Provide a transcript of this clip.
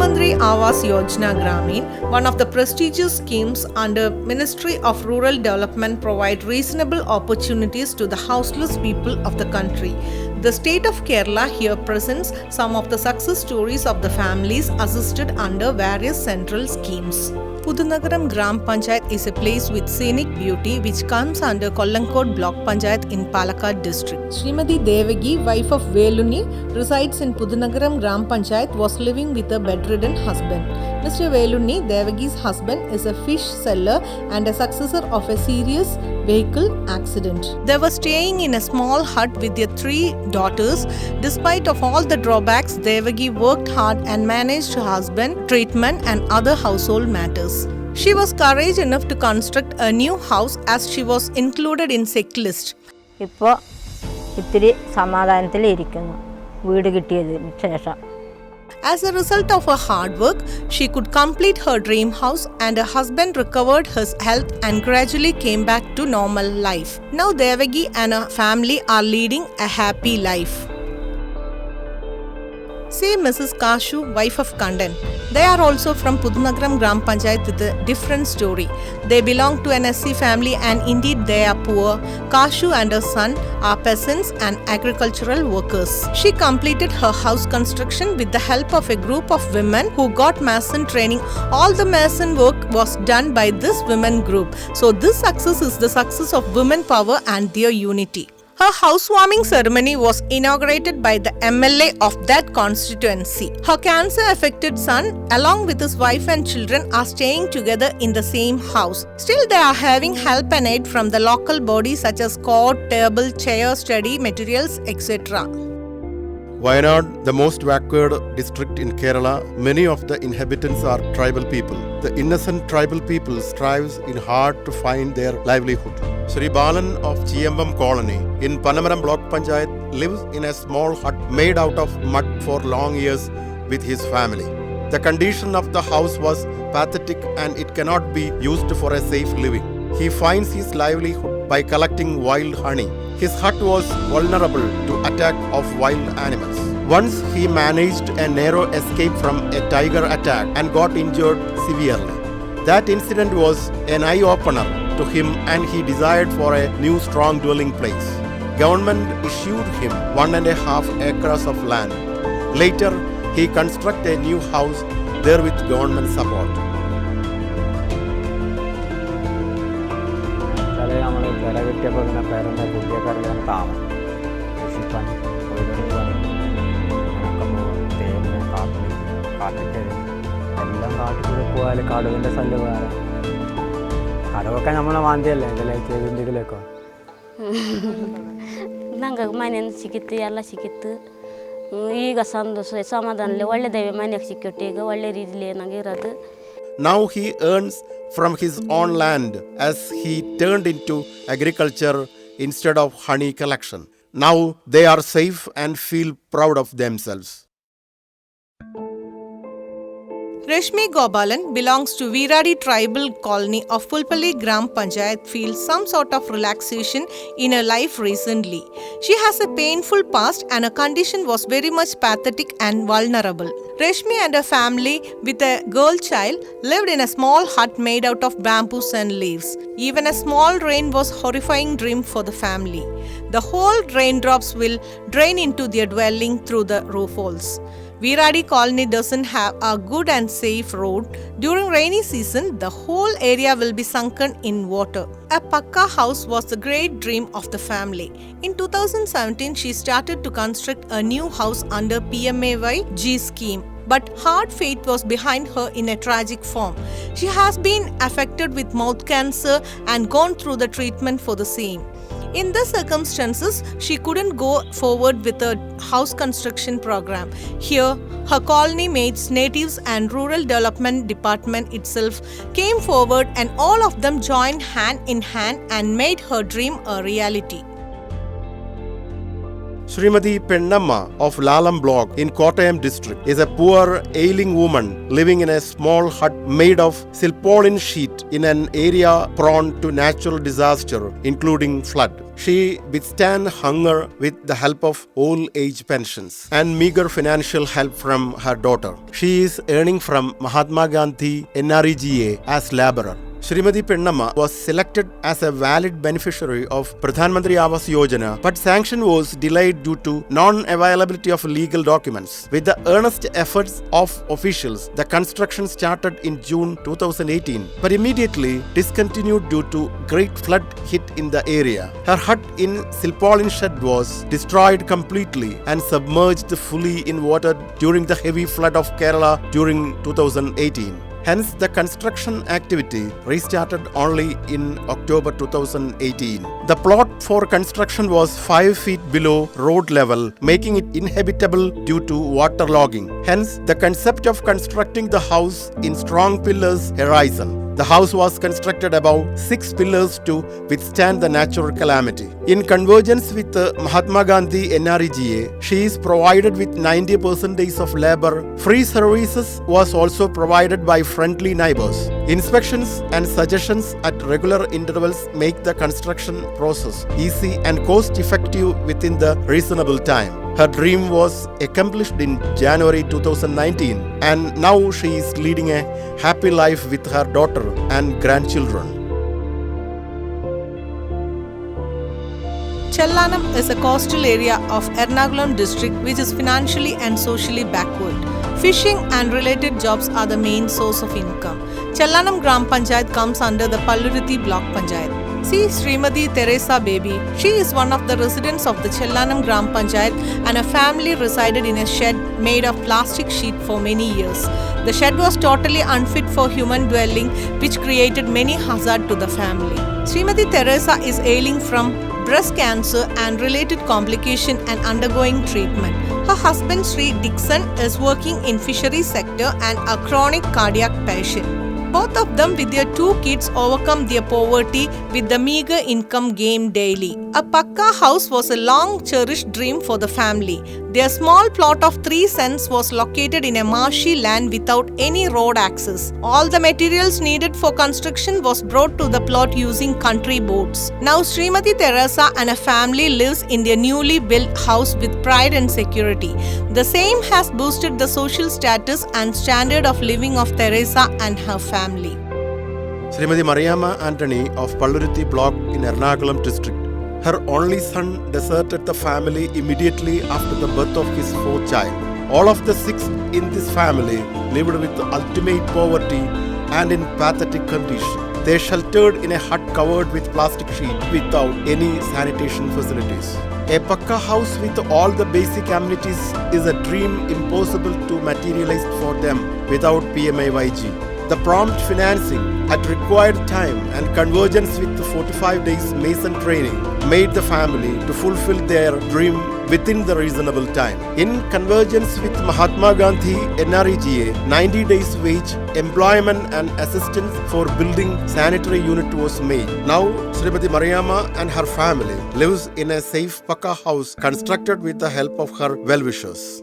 Mantri Awas Yojana Gramin, one of the prestigious schemes under Ministry of Rural Development, provide reasonable opportunities to the houseless people of the country. The state of Kerala here presents some of the success stories of the families assisted under various central schemes. Pudunagaram Gram Panchayat is a place with scenic beauty which comes under Kollankod Block Panchayat in Palakkad district. Srimati Devagi, wife of Veluni, resides in Pudunagaram Gram Panchayat, was living with a bedridden husband. Mr. Veluni, Devagi's husband, is a fish seller and a successor of a serious vehicle accident. They were staying in a small hut with their 3 daughters. Despite of all the drawbacks, Devagi worked hard and managed her husband, treatment and other household matters. She was courageous enough to construct a new house as she was included in sick list. ഇപ്പോൾ ഇത്തിരി സമാധാനത്തിലിരിക്കുന്നു വീട് കിട്ടിയതിന് ശേഷം. As a result of her hard work, she could complete her dream house and her husband recovered his health and gradually came back to normal life. Now Devagi and her family are leading a happy life. See Mrs. Kashu, wife of Kandan. They are also from Pudunagaram Gram Panchayat with a different story. They belong to an SC family and indeed they are poor. Kashu and her son are peasants and agricultural workers. She completed her house construction with the help of a group of women who got mason training. All the mason work was done by this women group. So this success is the success of women power and their unity. Her housewarming ceremony was inaugurated by the MLA of that constituency. Her cancer-affected son, along with his wife and children, are staying together in the same house. Still, they are having help and aid from the local bodies such as cot, table, chair, study materials, etc. Wayanad, the most backward district in Kerala, many of the inhabitants are tribal people. The innocent tribal people strives in hard to find their livelihood. Sri Balan of Chiyambam colony in Panamaram Block Panchayat lives in a small hut made out of mud for long years with his family. The condition of the house was pathetic and it cannot be used for a safe living. He finds his livelihood by collecting wild honey. His hut was vulnerable to attack of wild animals. Once he managed a narrow escape from a tiger attack and got injured severely. That incident was an eye-opener to him and he desired for a new strong dwelling place. Government issued him 1.5 acres of land. Later, he constructed a new house there with government support. നമ്മൾ വില കിട്ടിയപ്പോൾ പിന്നെ പേരൻ്റെ കുട്ടിയൊക്കെ താമസം കൃഷിപ്പണി തൊഴിലുറപ്പ് പണി അങ്ങനെയൊക്കെ പോകും തേങ്ങ കാട്ടിക്കഴി എല്ലാം കാട്ടിൽ പോയാൽ കടുവിൻ്റെ ശല്യം വേറെ കടുവൊക്കെ നമ്മളെ വാന്തിയല്ലേ ഇതിലേക്ക് എന്തെങ്കിലുമൊക്കെ ನಂಗೆ ಮನೆ ಸಿಕ್ಕಿತ್ತು ಎಲ್ಲ ಸಿಕ್ಕಿತ್ತು ಈಗ ಸಂತೋಷ ಸಮಾಧಾನದಲ್ಲಿ ಒಳ್ಳೆದೇವೆ ಮನೆಗೆ ಸಿಕ್ಕಿಟ್ಟು ಈಗ ಒಳ್ಳೆ ರೀತಿಲಿ ನಂಗೆ ಇರೋದು. Now he earns from his own land as he turned into agriculture instead of honey collection. Now they are safe and feel proud of themselves. Rashmi Gopalan belongs to Viradi tribal colony of Pulpalli Gram Panchayat, feels some sort of relaxation in her life recently. She has a painful past and her condition was very much pathetic and vulnerable. Rashmi and her family with a girl child lived in a small hut made out of bamboos and leaves. Even a small rain was a horrifying dream for the family. The whole raindrops will drain into their dwelling through the roof holes. Viradi colony doesn't have a good and safe road. During rainy season, the whole area will be sunken in water. A Pakka house was the great dream of the family. In 2017, she started to construct a new house under PMAY-G scheme. But hard fate was behind her in a tragic form. She has been affected with mouth cancer and gone through the treatment for the same. In these circumstances, she couldn't go forward with a house construction program. Here, her colony mates, natives and rural development department itself came forward and all of them joined hand in hand and made her dream a reality. Srimati Pennamma of Lalam block in Kottayam district is a poor ailing woman living in a small hut made of silpolin sheet in an area prone to natural disaster including flood. She withstands hunger with the help of old age pensions and meager financial help from her daughter. She is earning from Mahatma Gandhi NREGA as laborer. Srimati Pennamma was selected as a valid beneficiary of Pradhan Mantri Awas Yojana, but sanction was delayed due to non-availability of legal documents. With the earnest efforts of officials, the construction started in June 2018, but immediately discontinued due to great flood hit in the area. Her hut in Silpolin shed was destroyed completely and submerged fully in water during the heavy flood of Kerala during 2018. Hence, the construction activity restarted only in October 2018. The plot for construction was 5 feet below road level, making it inhabitable due to waterlogging. Hence, the concept of constructing the house in strong pillars arisen. The house was constructed above 6 pillars to withstand the natural calamity. In convergence with the Mahatma Gandhi NREGA, she is provided with 90% days of labor. Free services was also provided by friendly neighbors. Inspections and suggestions at regular intervals make the construction process easy and cost-effective within the reasonable time. Her dream was accomplished in January 2019, and now she is leading a happy life with her daughter and grandchildren. Chellanam is a coastal area of Ernakulam district which is financially and socially backward. Fishing and related jobs are the main source of income. Chellanam Gram Panchayat comes under the Pallurthi Block Panchayat. See Srimati Teresa Baby. She is one of the residents of the Chellanam Gram Panchayat and her family resided in a shed made of plastic sheet for many years. The shed was totally unfit for human dwelling, which created many hazards to the family. Srimati Teresa is ailing from breast cancer and related complication and undergoing treatment. Her husband Sri Dixon is working in fishery sector and a chronic cardiac patient. Both of them with their 2 kids overcome their poverty with the meager income gained daily. A Pakka house was a long cherished dream for the family. Their small plot of 3 cents was located in a marshy land without any road access. All the materials needed for construction was brought to the plot using country boats. Now Srimati Teresa and her family lives in their newly built house with pride and security. The same has boosted the social status and standard of living of Teresa and her family. Srimati Mariamma Anthony of Pallurthi block in Ernakulam district. Her only son deserted the family immediately after the birth of his 4th child. All of the 6 in this family lived with ultimate poverty and in pathetic condition. They sheltered in a hut covered with plastic sheet without any sanitation facilities. A Pakka house with all the basic amenities is a dream impossible to materialize for them without PMAYG. The prompt financing at required time and convergence with the 45 days Mason training made the family to fulfill their dream within the reasonable time. In convergence with Mahatma Gandhi NREGA, 90 days wage, employment and assistance for building sanitary unit was made. Now, Srimati Mariamma and her family lives in a safe Pakka house constructed with the help of her well-wishers.